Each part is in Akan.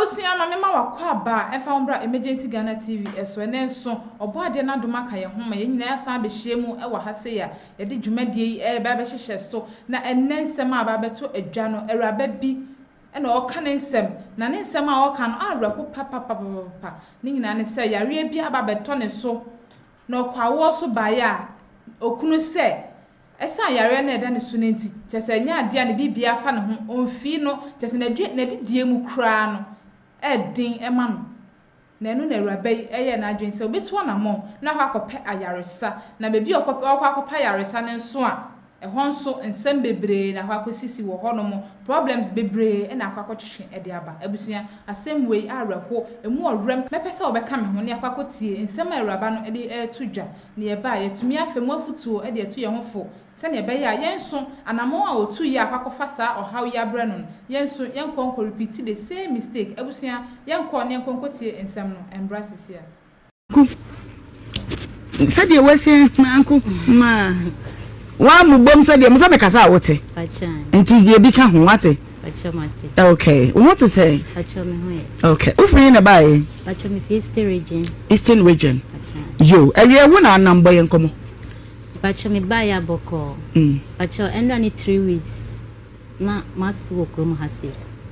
Abusia ma mema wakwa ba efa umbra emergency Ghana TV eso enenso obo ade na doma ka ye ho ma ye nyina ya san be hiemu e wa hase ya ye de dwumadie yi ba be hihye so na enensem aba beto adwa no awuraba bi na oka ne nsem na ne nsem a oka no awurako papa ni nyina ne se yare bi aba beto ne so na okwawo so ba ya okunu se esa yare na eda ne so nenti chese nya ade a ne bibia fa ne ho onfi no chese na didie mu kra no edin ema no na enu na awuraba yi eye na adwen se obetu na mo na hwa akopɛ ayaresa na bebi akopɛ ayaresa ne nso a ehon so nsem bebre na hwa akosisi wo ho no mo problems bebre na akakotwe ede aba abusua asem wei awraho emu orem mepese obeka me ho ne akakotie nsem awuraba no ede etudwa ne ye ba yetumi afemu afutuo ede etu ye ho fo se ne be ya yenso anamo a otu ye akakofa sa ohaw ya bre no yenso yenkonko repeat the same mistake abusua yenko ne yenkonkotie nsem no embrace sia sade wese manko ma wa mu bom sade mo sabe kasa wote acha enti die bi ka ho wate acha mate okay what to say acha me ho okay ufri na bae acha me eastern region acha yo ewie wo na anambo ye nkomo acha me bae aboko acha endo ni 3 weeks na masu wo krom hase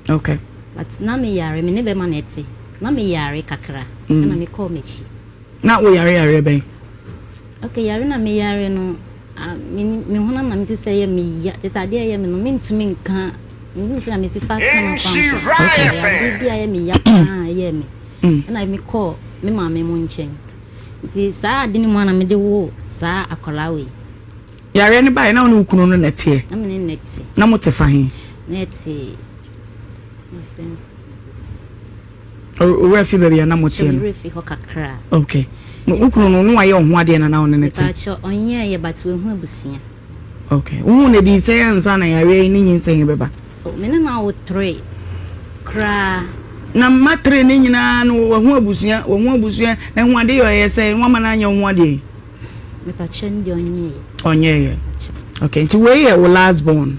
okay but na me yare me ne be maneti na me yare kakra na me call mechi na wo yare ben okay yare na me yare no me hona na me ti say me ya just ade ya me no me ntumi nka me say me si fast na kwa okay bia ya me ya ya me na me call me ma me mo nchen ti sa ade ni mo na me de wo sa akolawe yare ni bai na onu kunu no nete na me ne nete na mo te fa hin nete o refi baby na mo te no refi ho kakra okay ukunu no no aye ho ade na na ono nete acho onye ye but we hu abusia okay wo ne di say ansa na yare ni nyinsen beba me na wo 3 kra na matre ni nyina no wo hu abusia na hu ade yo ye say wo ma na anya hu ade me pa chendi onye ye okay nti we ye wo last born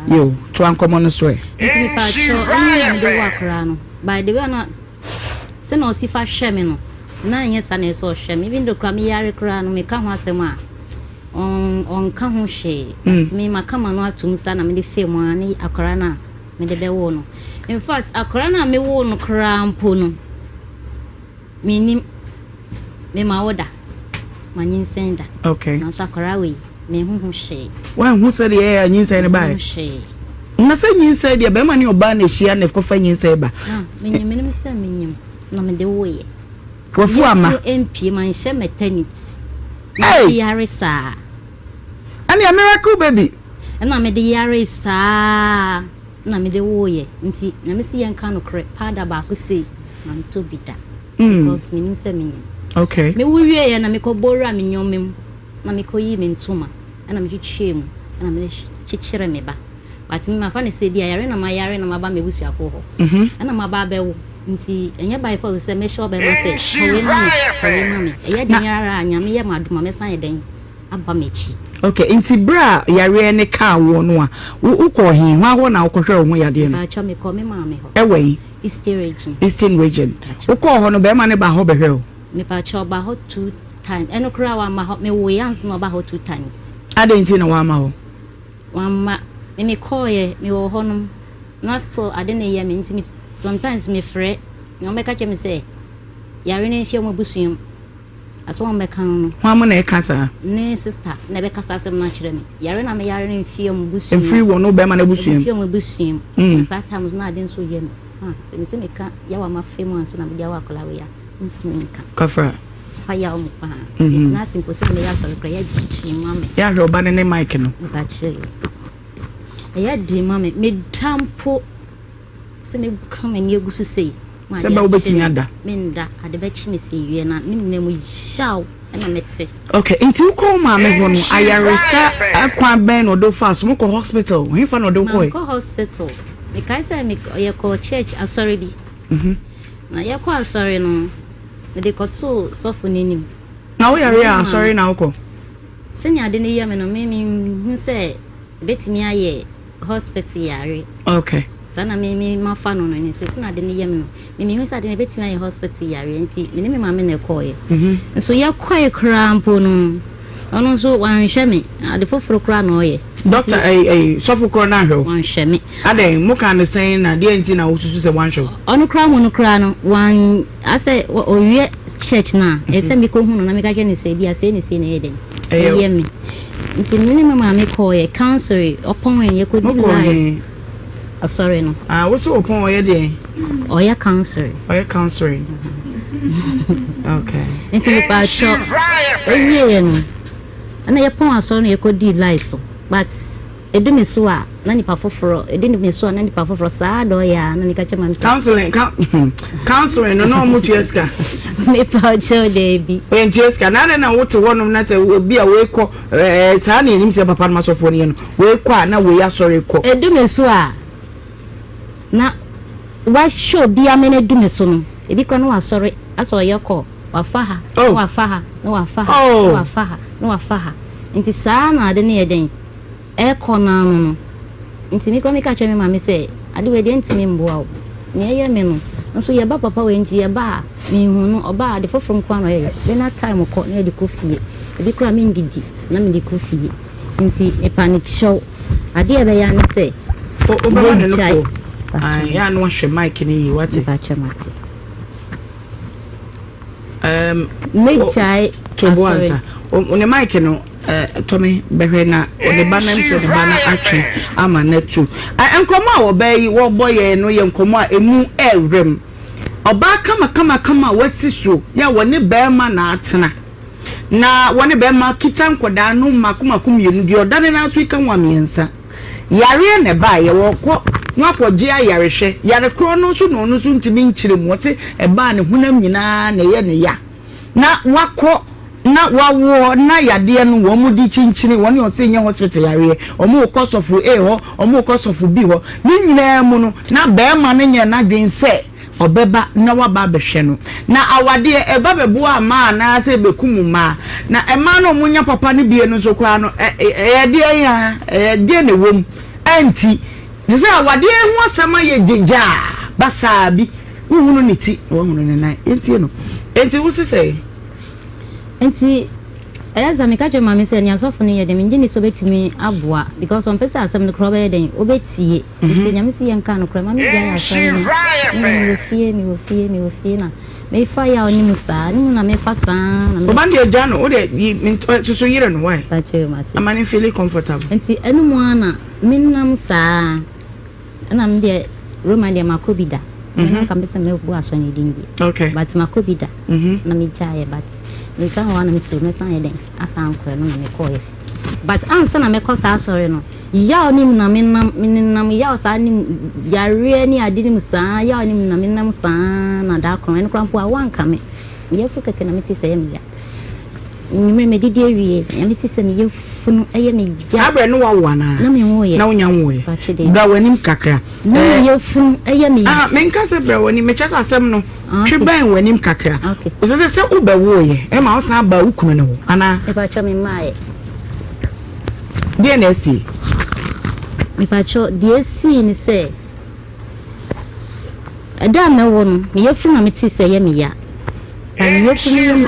yo to ankomo no so e me pa cho onye me wa kra no by the way na se no si fa hwe me no na anye sa na so hwe me even do kra me yare kra no me ka ho asem a on ka ho hwe me makama no atum sa na me de fem ani akra na me de be wo no in fact akra na me wo no kra mpo no me ma woda manyin senda okay na so akra we me hu hwe wa hu se de ya nyinsen ne bai na se nyinsen de be ma ne oba na hia na ko fa nyinsen ba me se me na me de wo ye wofu ama MP man she maternity yare sa ani a miracle baby na me de yare sa na me de wo ye nti na me si yen kan no kre pada ba ko sei na to bida because me nim se me okay me wo wie ye na me ko bora me nyomem na me ko yi me ntuma na me twetwe mu na me chichire me ba but me ma fa ne se dia yare na ma ba me busuafo ho na ma ba be wo nti enye by for say me sure be ma say owe mami eya din yara anyame ye maduma me san yeden aba mechi okay nti bra yare ne ka wo no a ukọ hin ho na ukọhwe wo yade no acha me ko me mami ho ewe eastern region ukọ ho no be ma ne ba ho behwe o me pa cha ba ho 2 times eno kra wa ma ho me wo yans no ba ho 2 times ade nti na wa ma ho wa ma me ko ye me wo ho no na still ade ne ye me nti sometimes me frɛ no me ka me say yare ne fie mo busuam aso mo meka no ho mo na e kasa ne sister na be kasa asem na kire me yare na me yare ne fie mo busuam free wo no be ma na busuam fie mo busuam sa times na ade so ye me se me ka ya wa ma fie mo ansa na me ya wa kola we ya ntimi nka kafra fire mo pa it's not simple say me ya so kra ya di mama ya hwe oba ne mic no ba che ya di mama me tampo se me come and you so say se ba obetimi ada menda ade ba chi me se wie na nim na mu shaw na metse okay nti uko ma me ho no ayaresa akwa ben no do fast mo ko hospital he fa no do ko hospital me kai say me ye ko church asori bi na ye ko asori no me de ko to sofo nenim na wo yare asori na uko senya ade ne ye me no me hu say betimi aye hospital yare okay sana me ma fa no ni se na de ne yem no me hu sa de ne betima ye hospital yare nti me ne me ma me ne koye so ye koye krampo no ono so wan hwe me ade foforo kra na oye doctor sofo kra na hwe wan hwe me ade mo kan say na de nti na wosusu se wan hwe ono kra mo no kra no wan ase owie church na ese mi ko hu no na me ka je ne se bia se ne se ne eden yemi nti me ma me koye counselor upon when ye could be sorry no what's upon oye de oye counselor okay nti pa cho ye no ana ye pon aso no ye could di lies but edumi so a na nipa foforo edumi so a na nipa foforo saa do ya na nika chema counseling no mo tueska me pa cho de bi en tueska na wote wonum na se bi a we kọ saa na enim se papa no masofo ne no we kọ na we ya sori kọ edumi so a na wa show bi amene edumi so no ebi kọ no wa sori aso ye kọ wa faha wa faha no wa faha wa faha no wa faha nti saa na ade ne yeden kona no nti mi ko mi ka chwe mi ma me se ade we de ntimi mboa o ne ye me no nso ye ba papa we nji ye ba mi hu no oba ade foforo kwa no ye de na time ko na de ko fie ebi kura mi ngidi na mi de ko fie nti e panic show ade e be ya ne se o ba no fo ya no hwe mic ni wati ba chamati me chai to boansa o ne mic no Tommy Behena or the banner so the banner action ama netu enkoma wo bayi wo boye no ye nkoma emu erem oba kama wasiso ya woni bema na atena na woni bema kicha nkoda no makumakum yenu di odane na so ika nwa miensa yare ne ba ye wo ko nwapoje ayarehwe yare kro no so no so ntimi nchire mu se eba ne hunam nyina na ye ne ya na wako na wawo na yade no wo mu di chinchini woni o se nye hospital yare o mu kosofu ho o mu kosofu bi ho ni nyina mu no na be ma ne nye na dwen se obeba na waba behwe no na awade eba bebu ama na se bekumu ma na ema no munya papa ne bie no so kwa no de ya de ne wom anti se awade hu asama ye jija basa bi hunu ne ti wo hunu ne nai enti wo se say nti ayaza me ka je mama se nya sofo ne ye de me so betimi aboa because on pesa asem no kroba ye den obetie nti nya me se ye nka no kroba me ya asem mi wo fie na me fa ya oni musa ni na me fa san na o bande e jano o de so yire no why ta che mati am I feel comfortable nti enu mu ana minnam sa na me de Roman de makobida na ka me se me bu aso ne dingi okay but makobida na me jaye but me san wana me so me san yeden asan kro no me koye but answer na me kosa sorry no ya onim na minnam ya osa nim yare ni adini musa ya onim na minnam sa na da kro en krampo a wanka me ye fu keke na me ti se me ya ni me didi ewie ya me ti se me ye fu no eye me ya sabre no wa na na me wo ye na wonya wo ye bra wanim kakra na me ye fu eye me me nka se bra wani me chesa asem no twe ban wanim kakra o se ube wo ye e ma o san ba ukunu ne wo ana e ba cho me mae DNC me pa cho DNC ni se ada na wo no me ye fu na me ti se ye me ya and you feel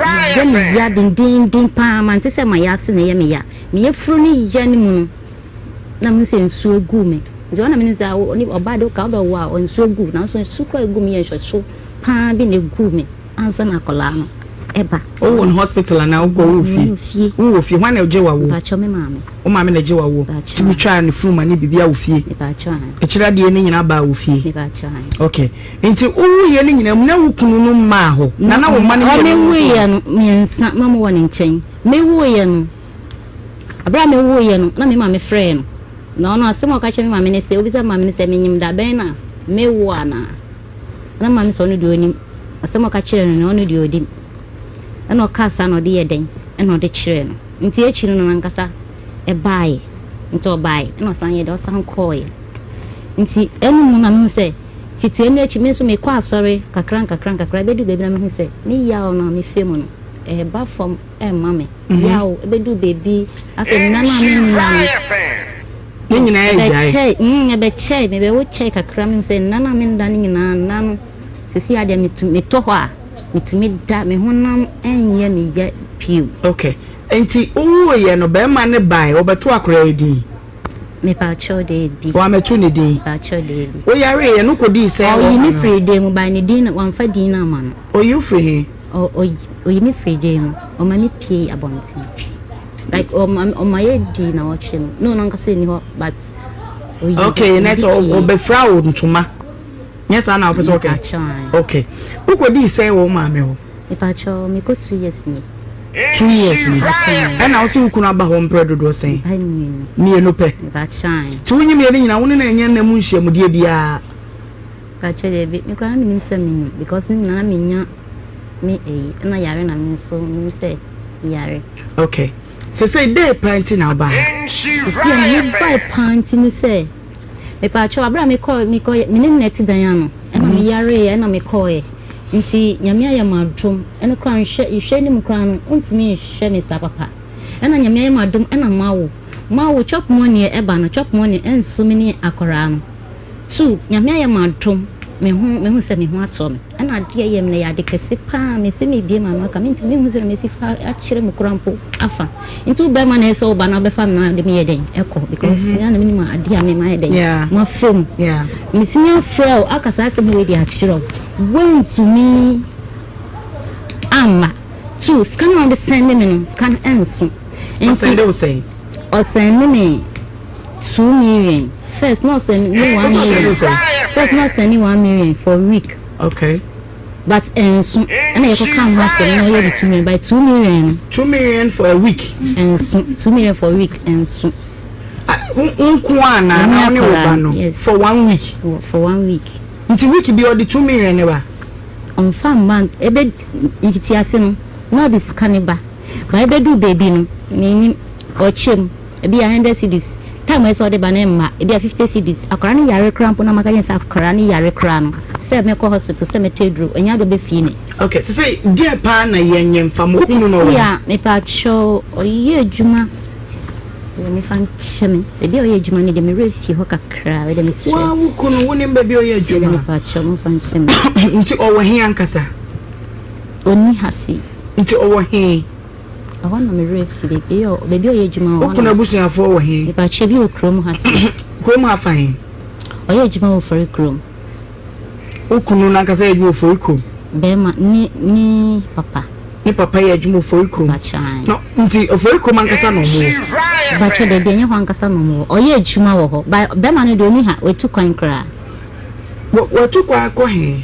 ya din pa man se ma ya se na ye me ya me ye fu ni ya ni mu na me se nsu egu me je na me ni za oni oba do ka do wa on nsu egu na so nsu ko egu me ye so pa bi na egu me ansa na kola no eba o won hospital na go wo fi hwan na je wa wo ba cho me mama o mama na je wa wo ti mi twa ne fu ma ne bibia wo fie ba cho e kira de ne nyina ba wo fie ba cho okay nti o ye ne nyina mu na wo kunu no ma ho na wo ma ne me wo ye no me nsa mama wo ne nchen me wo ye no abra me wo ye no na me mama frɛ no no asem o ka che me mama ne se obi se mama ne se me nyim da ben na me wo ana na mama so no de onim asem o ka che no no de odim eno kasa no de yeden eno de kire no nti e kire no nankasa e bae nti o bae eno san ye de o san koye nti enu mu na me se hitu enu echi me so me kwa asori kakran bedu bebi na me se me ya o na me femu no e ba from e mame ya o bedu bebi afa na na me na Ni nyina e jai. Be chai me be wo chai kakra me say nana me nda ni nyina nanu. Sisi ade me to ho a metumi da me honam enye me ye piu. Okay. Enti wo ye no be ma ne bai obeto akra edi. Me pa cho de bi. Wa metu ne din. Pa cho de bi. O yare ye no kodi say. O yi ni free day mo ba ne din wan fa din na ma no. O you free. O yi ni free day no. O ma ni pay abonti. Like o ma ye di na watch no nka say ni ho but okay, next o be fra wo ntuma. Yes, I know person okay. Okay. Who could be say wo ma me ho? Me pa cho me go 2 years ni. 2 years ni. And also who kuna ba home predo do say. Me no pe. Ba shine. Tu nyi me nyina wo ne na nya na mu nhia mu de bia. Pa cho de bi me kwa me nim me because ni na me nya me na yare na me so me say yare. Okay. So say day painting na ba. Nshirafm. Buy painting me say. Me pa cho abra me call me ne net dan ya no. E na me yare e na me call e. Nti nyame aye madum e no kran hwe ni mu kran no ntimi hwe ni sa papa. E na nyame aye madum e na mawo chop money e ba no chop money enso me ni akora no. 2 nyame aye madum me hu se me hu ato me. E na de aye me ya de kese pa me se me bie ma no ka me ntimi hu se me si fa a kire mu krampo afa. Nti be ma na se oba na be fa na de me ye den eko because ya na me ni ma ade a me ma ye den. Ma fom. Yeah. Me senior frail akasa se me we de a kire. When to me amma 2 scan on the send me no scan enso and say they say or send me 2 million first not send me 1 million first not send 1 million for a week. Okay, but enso and you come once no you 2 million by 2 million 2 million for a week enso 2 million for a week enso unkwana na oni obano for 1 week for 1 week. Nti week bi odi 2 million ne ba on farm man ebe nkiti ase no na di scaneba ba ebe du baby no ni ochem ebi 100 cedis time eso de ba na ma ebi 50 cedis akora ni yare cramp na maka yensa akora ni yare kra no se me ko hospital se me tedro enya do be fi ni. Okay, so say dear pa na yenye mfam okunu no ya me pa cho oye adwuma we fan cheme ebi oye adwuma ni de me refi ho kakra we de me sre wa wukunu woni mbabi oye adwuma me pa cho mo fan cheme nti owo he ankasa oni hasi nti owo he awa na me refi bebi oye adwuma okunu abusuafo owo he me pa che bi okrom hasi krom afa he oye adwuma wo for krom okunu na ankasa adwuma for krom be ma ni papa ni papa ye adwuma for krom no nti for krom ankasa no mo ba che de denye ho ankasa no mo oye adwuma wo ho be ma no de oni ha wetu kwan kra wetu kwa ko he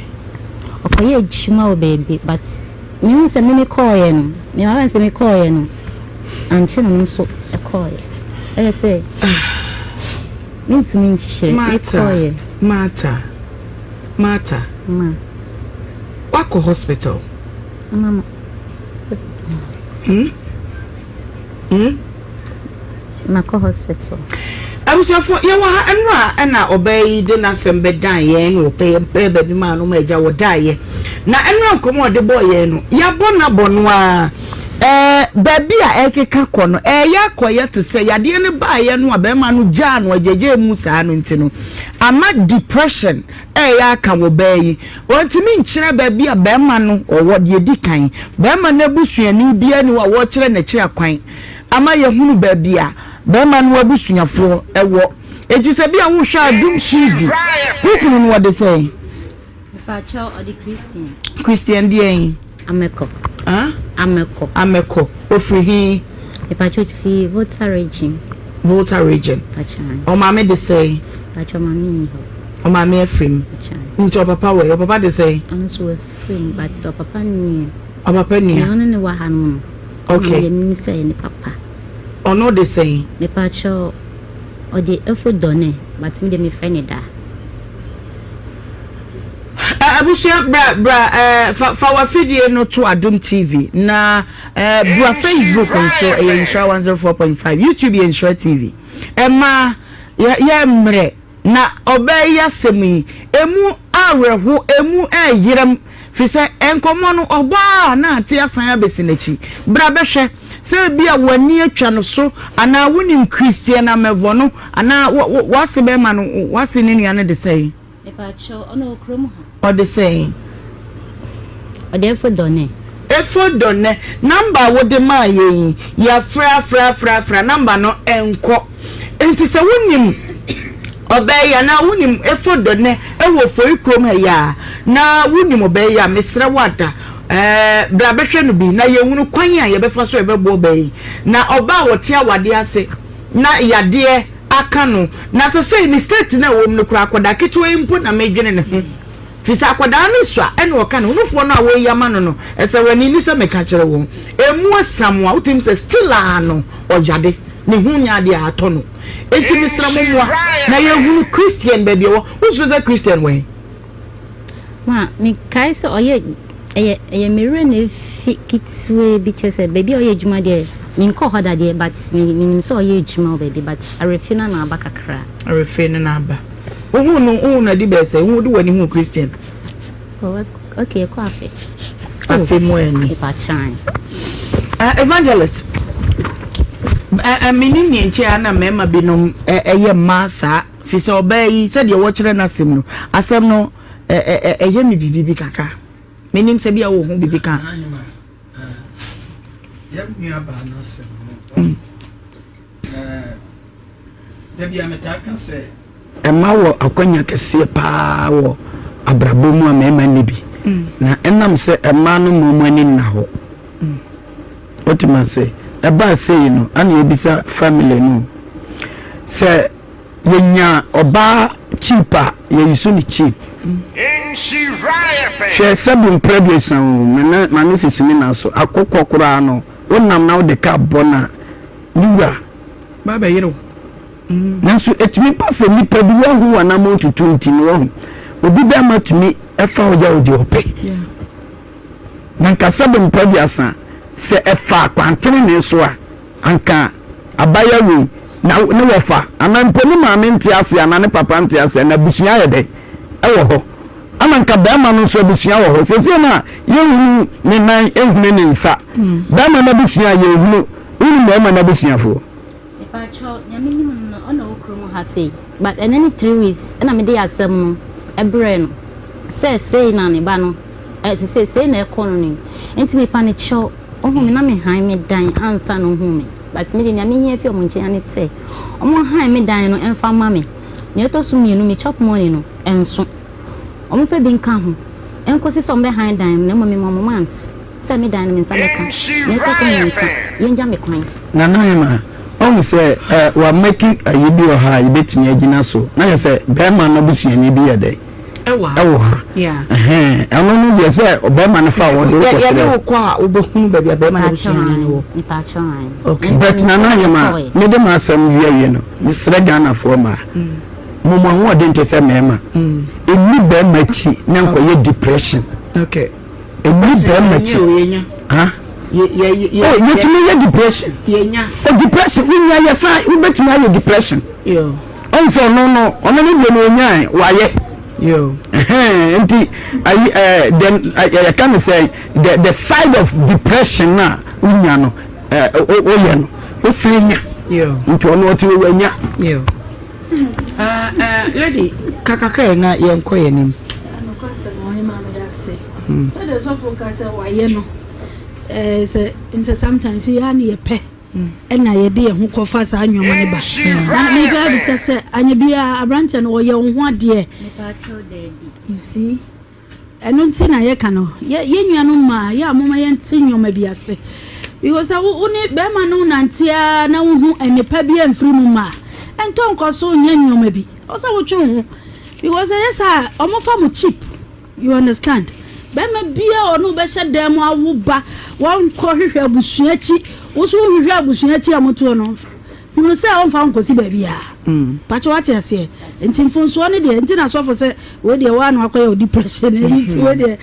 oye adwuma wo baby but you se me call ye no me wa se me call ye no anche no so e call ye e say nti me nchire me call ye mata ma wako hospital mama Mako hospital. Abusuafo ye wa ha enra na obey de na sembe dan ye no pe baby man no ma ja wo daye na enra komo de boy ye no ya bona bono a baby a ekeka kono ya koye to say ya de ne ba ye no ba ma no ja no ajeje mu saa no ntino ama depression ya ka wo bayi wontimi nkyere baby a ba ma no owo de di kan ba ma na busuani bia ni wo kyere na kire kwan ama ye hunu baby a ba ma no abusuafo ewo ejise bia wo hwa adum TV wukunu no what they say pa cha o di Christian die ameko ofri hi pa cha fi Volta region o ma me de say pa cha mami o ma me afrim nti papa we papa de say so afrim but so papa ni no ni wa hanu okay me say ni papa ono de say me pa cha o de efo done but me de me friend da abusia bra fa wa fidie no to Adum TV na bra Facebook so Nshira 104.5 YouTube Nshira TV ema ya mre na obey yasemi emu aweho emu yiram fi se enkomo no oba na ate asan abesinachi bra behwe say be a wani atwa no so ana woni Christian amevo no ana wase be ma no wase ni ane de say e pa cho ono okrom ha o de say o de fodone efodone number wo de ma ye ya fra number no enko enti se wonim obeya na wonim efodone ewo foi krom ha ya na wonim obeya mesra wada bra behwe no bi na ye hunu kwan a ye befa so ye bebo obeyi na oba wote awade ase na yade aka no na se mistake na wo no kura akoda ketewa impo na medwene ne ho fisa akoda no so ene wo ka no nufo no a wo yama no ese wani ni se meka kire wo emu asamwa utim se still ano ojade ne hunya de ato no enti misra momwa na ye hunu Christian baby wo uso se Christian we ma mi kai se oye eye mirror ne kitwe bi chese baby oye juma de min ko hoda de but min so oye juma baby but arefina na abakakra arefina na aba unu na di be se unu do wani hu Christian okay ko afi mo eni pa chan evangelist mini ni nche ana mema binom eye masa fi se obayi se de wo kire na asem no asem no eye mi bibi kakra menim se bia wo hu bibi kan ya mi aba na asem no bia metaka se ema wo akonya kese pa wo abrabo mu amema ni bi na enam se ema no mu ani na ho otima se eba sei no ana ebisa family no se yenya oba cheaper ye yusu ni cheap Nshirafm she sabun produce na manu sisimi na so akokko kura no wonam na wo de ka bona niwa baba yero nanso etimi passe ni padu wo hu wana mo tutu ntini wo obi ba matumi efa wo ya odi ope nanka sabun produce se efa kwantene ne so a anka abaya wi na ne wofa anamponi maame ntiase anane papa ntiase na busuya yede ewo ho amanka bema no so busuya wo ho sese na yehunu ne nan ehunu ne nsa bema na busuya yehunu unu bema na busuya fo pacho nyamini no ono okromo ha sei but and any 3 weeks na me dey asem no ebre no say na ne ba no say na ekono ni enti me pa ne cho ohu me na me han me dan ansa no hu me but me dey nyame hia fi omo nche ane say omo han me dan no emfa ma me ne to so mienu me chop money no enso omo fa bi nka ho enkosi so mbe han dan na mo me mo month say me dan me nsa be ka ne to so me nsa yenja me kwan na ma on say wa make ayibi o ha ibetimi agina so na ye say bema na busuani bi ye dey ewa ha yeah eno no ye say bema na fa wo de ko ya be ko a obehunu ba bia bema na busuani ni wo ni pa chan okay but na ye ma me de ma asam wiye no ni sra Ghana fo ma mo mo ho de nte say mema emi bema chi na nko ye depression okay emi bema chi ha you to me depression depression we are fine we bet me depression yo on so no ono ni no nyan waye yo enti then I can say the side of depression na unya no oye no o senya yo nti ono oti we nya yo lady kakaka na yenko yenim no kwase mo OHEMAA me say so the so for kwase waye no say sometimes ya na ye pe na ye de hu kofa sa anwoma ne ba na me ga bi say anya bia abrante no ye hu ade you see eno nti na ye ka no ye nnuano ma ya moma ye nti nnwoma bi ase because uni be ma no nantia na hu enipa bi amfiri mu ma ento nkoso nya nnwoma bi o sa wo twe hu because yes omofa mu cheap you understand bema bia onu be hye dem awuba won ko hwehwe abusuachi wo so hwehwe abusuachi amoto no unu se on fa nkosi ba bia pacho wate ase enti mfonso ne de enti na sofo se we de wa no akoya depression enti we de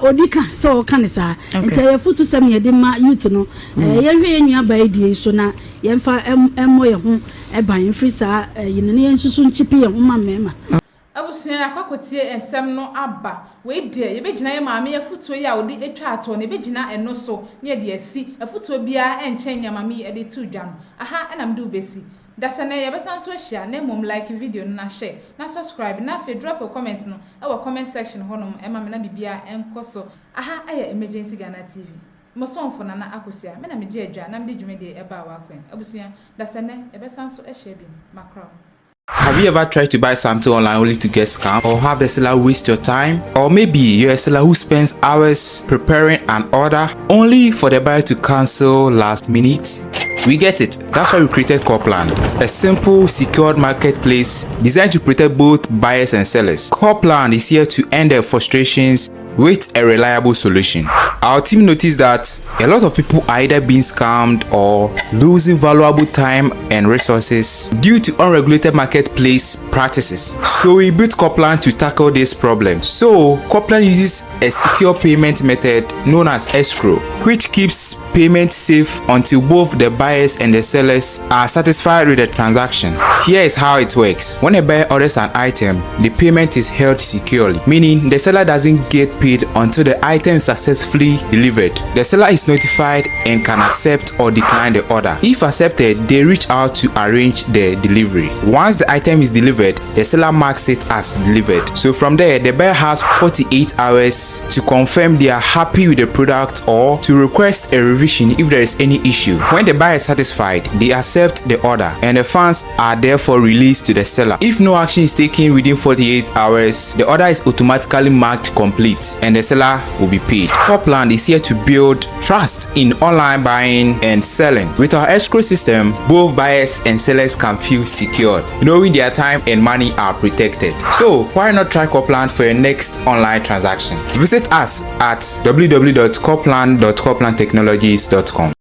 odika so kan sa enti ye futu sam ye de ma youth no ye hwe ye nua ba die so na ye mfa emmo ye ho e ban free sa ye ne ye nsusu nchipi ye ho ma mema abusuya akwakotie ensem no aba we de ye begina ye maame ye futuo ya odi etwa ato ne begina eno so ne de asi afutuo bia enchen nya maame ye de tu dwa no aha enam de ubesi dasane ye besan so ahia na mom like video no na share na subscribe na fe drop a comment no e wo comment section honom e ma me na bibia enkoso aha aye emergency Ghana TV mosonfo na akosia me na meje adwa na me de dwumede e ba wa kwen abusuya dasane e besan so ahia bi makro. Have you ever tried to buy something online only to get scammed, or have the seller waste your time? Or maybe you're a seller who spends hours preparing an order only for the buyer to cancel last minute? We get it. That's why we created Copland, a simple, secured marketplace designed to protect both buyers and sellers. Copland is here to end their frustrations with a reliable solution. Our team noticed that a lot of people are either being scammed or losing valuable time and resources due to unregulated marketplace practices. So we built Copland to tackle this problem. So Copland uses a secure payment method known as escrow, which keeps payment safe until both the buyers and the sellers are satisfied with the transaction. Here is how it works. When a buyer orders an item, the payment is held securely, meaning the seller doesn't get paid until the item is successfully delivered. The seller is notified and can accept or decline the order. If accepted, they reach out to arrange the delivery. Once the item is delivered, the seller marks it as delivered. So from there, the buyer has 48 hours to confirm they are happy with the product or to request a revision if there is any issue. When the buyer is satisfied, they accept the order and the funds are therefore released to the seller. If no action is taken within 48 hours, the order is automatically marked complete and the seller will be paid. Copland is here to build trust in online buying and selling. With our escrow system, both buyers and sellers can feel secured, knowing their time and money are protected. So why not try Copland for your next online transaction? Visit us at www.copland.coplandtechnologies.com.